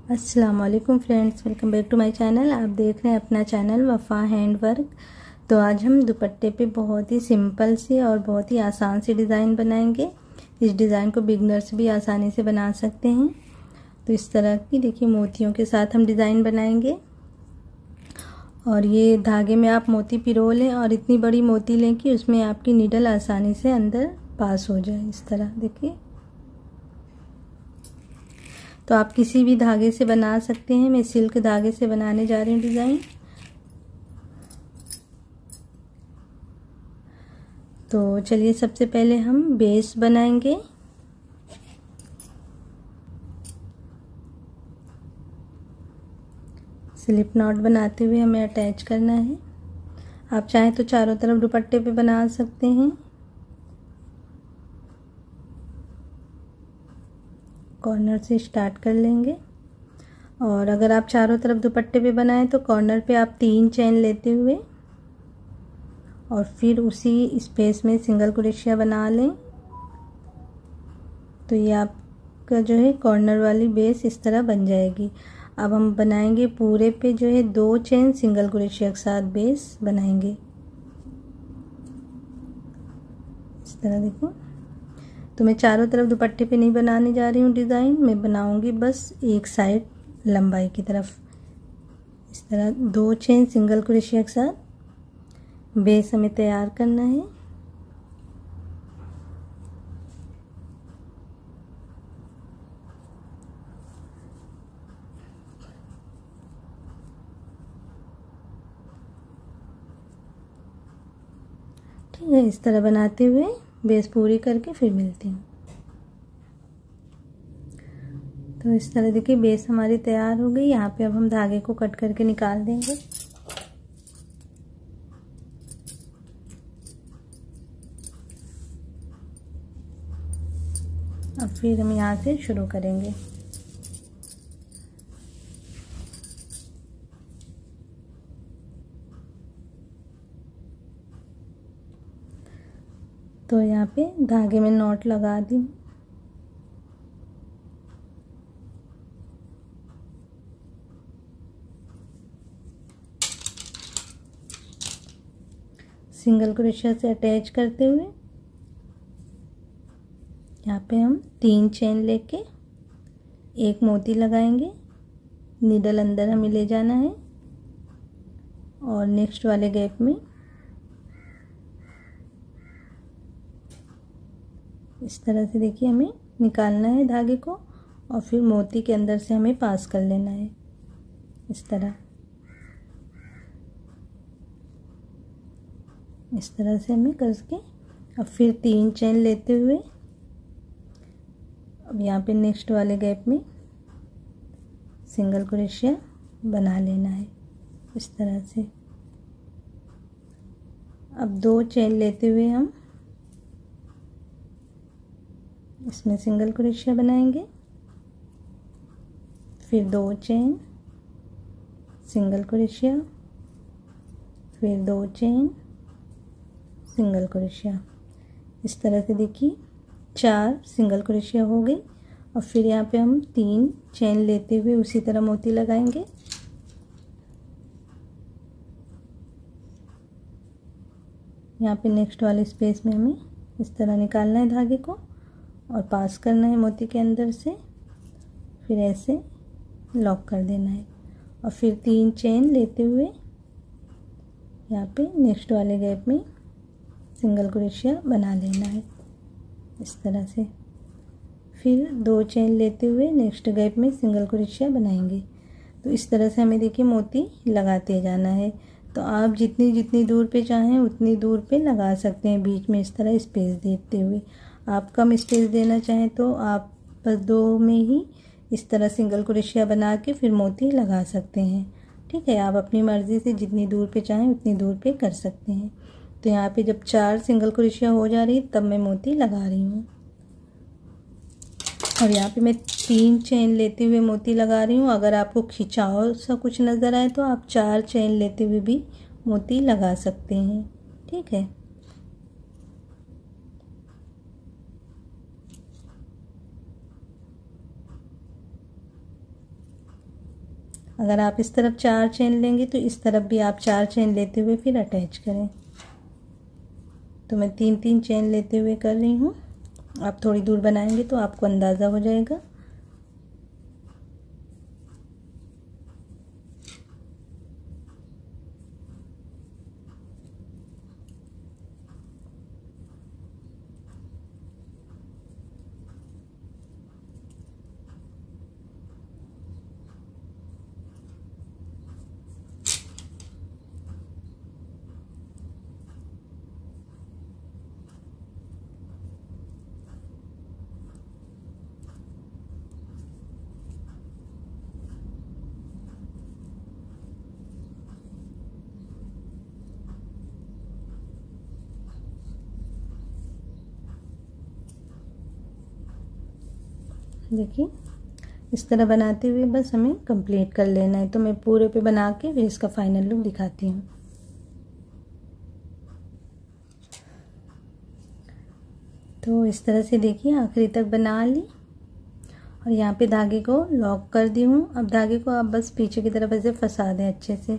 अस्सलाम वालेकुम friends, welcome back to my channel. आप देख रहे हैं अपना चैनल वफ़ा हैंड वर्क। तो आज हम दुपट्टे पे बहुत ही सिंपल सी और बहुत ही आसान सी डिज़ाइन बनाएंगे। इस डिज़ाइन को बिगनर्स भी आसानी से बना सकते हैं। तो इस तरह की देखिए मोतियों के साथ हम डिज़ाइन बनाएंगे। और ये धागे में आप मोती पिरो लें और इतनी बड़ी मोती लें कि उसमें आपकी नीडल आसानी से अंदर पास हो जाए। इस तरह देखिए, तो आप किसी भी धागे से बना सकते हैं। मैं सिल्क धागे से बनाने जा रही हूँ डिज़ाइन। तो चलिए सबसे पहले हम बेस बनाएंगे। स्लिप नॉट बनाते हुए हमें अटैच करना है। आप चाहें तो चारों तरफ दुपट्टे पे बना सकते हैं। कॉर्नर से स्टार्ट कर लेंगे और अगर आप चारों तरफ दुपट्टे पे बनाएं तो कॉर्नर पे आप 3 चेन लेते हुए और फिर उसी स्पेस में सिंगल क्रोशिया बना लें। तो ये आपका जो है कॉर्नर वाली बेस इस तरह बन जाएगी। अब हम बनाएंगे पूरे पे जो है 2 चेन सिंगल क्रोशिया के साथ बेस बनाएंगे। इस तरह देखो, तो मैं चारों तरफ दुपट्टे पे नहीं बनाने जा रही हूँ डिज़ाइन, मैं बनाऊंगी बस एक साइड लंबाई की तरफ। इस तरह 2 चेन सिंगल क्रोशिया के साथ बेस हमें तैयार करना है। ठीक है, इस तरह बनाते हुए बेस पूरी करके फिर मिलती हूँ। तो इस तरह देखिए बेस हमारी तैयार हो गई। यहाँ पे अब हम धागे को कट करके निकाल देंगे। अब फिर हम यहाँ से शुरू करेंगे। तो यहाँ पे धागे में नॉट लगा दी। सिंगल क्रोशिया से अटैच करते हुए यहाँ पे हम 3 चेन लेके एक मोती लगाएंगे। नीडल अंदर हमें ले जाना है और नेक्स्ट वाले गैप में इस तरह से देखिए हमें निकालना है धागे को और फिर मोती के अंदर से हमें पास कर लेना है। इस तरह से हमें करके अब फिर 3 चेन लेते हुए अब यहाँ पे नेक्स्ट वाले गैप में सिंगल क्रोशिया बना लेना है। इस तरह से अब 2 चेन लेते हुए हम इसमें सिंगल क्रोशिया बनाएंगे, फिर 2 चेन सिंगल क्रोशिया, फिर 2 चेन सिंगल क्रोशिया। इस तरह से देखिए 4 सिंगल क्रोशिया हो गई। और फिर यहाँ पे हम 3 चेन लेते हुए उसी तरह मोती लगाएंगे। यहाँ पे नेक्स्ट वाले स्पेस में हमें इस तरह निकालना है धागे को और पास करना है मोती के अंदर से, फिर ऐसे लॉक कर देना है और फिर 3 चेन लेते हुए यहाँ पे नेक्स्ट वाले गैप में सिंगल क्रोशिया बना लेना है। इस तरह से फिर 2 चेन लेते हुए नेक्स्ट गैप में सिंगल क्रोशिया बनाएंगे। तो इस तरह से हमें देखिए मोती लगाते जाना है। तो आप जितनी जितनी दूर पे चाहें उतनी दूर पे लगा सकते हैं, बीच में इस तरह स्पेस देते हुए। आप कम स्पेस देना चाहें तो आप बस 2 में ही इस तरह सिंगल क्रोशिया बना के फिर मोती लगा सकते हैं। ठीक है, आप अपनी मर्ज़ी से जितनी दूर पे चाहें उतनी दूर पे कर सकते हैं। तो यहाँ पे जब 4 सिंगल क्रोशिया हो जा रही तब मैं मोती लगा रही हूँ और यहाँ पे मैं 3 चेन लेते हुए मोती लगा रही हूँ। अगर आपको खिंचाव सा कुछ नज़र आए तो आप 4 चेन लेते हुए भी मोती लगा सकते हैं। ठीक है, अगर आप इस तरफ 4 चेन लेंगे तो इस तरफ भी आप 4 चेन लेते हुए फिर अटैच करें। तो मैं 3-3 चेन लेते हुए कर रही हूँ। आप थोड़ी दूर बनाएंगे तो आपको अंदाज़ा हो जाएगा। देखिए इस तरह बनाते हुए बस हमें कंप्लीट कर लेना है। तो मैं पूरे पे बना के फिर इसका फाइनल लुक दिखाती हूँ। तो इस तरह से देखिए आखिरी तक बना ली और यहाँ पे धागे को लॉक कर दी हूँ। अब धागे को आप बस पीछे की तरफ ऐसे फंसा दें अच्छे से।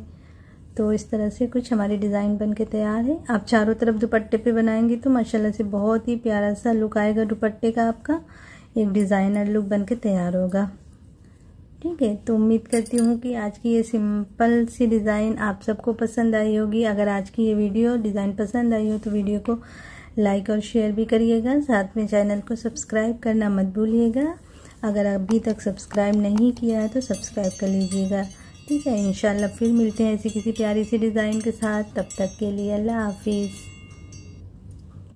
तो इस तरह से कुछ हमारी डिज़ाइन बन के तैयार है। आप चारों तरफ दुपट्टे पे बनाएंगे तो माशाल्लाह से बहुत ही प्यारा सा लुक आएगा दुपट्टे का। आपका एक डिज़ाइनर लुक बन के तैयार होगा। ठीक है, तो उम्मीद करती हूँ कि आज की ये सिंपल सी डिज़ाइन आप सबको पसंद आई होगी। अगर आज की ये वीडियो डिज़ाइन पसंद आई हो तो वीडियो को लाइक और शेयर भी करिएगा। साथ में चैनल को सब्सक्राइब करना मत भूलिएगा। अगर अभी तक सब्सक्राइब नहीं किया है तो सब्सक्राइब कर लीजिएगा। ठीक है, इंशाल्लाह फिर मिलते हैं ऐसी किसी प्यारी सी डिज़ाइन के साथ। तब तक के लिए अल्लाह हाफिज़।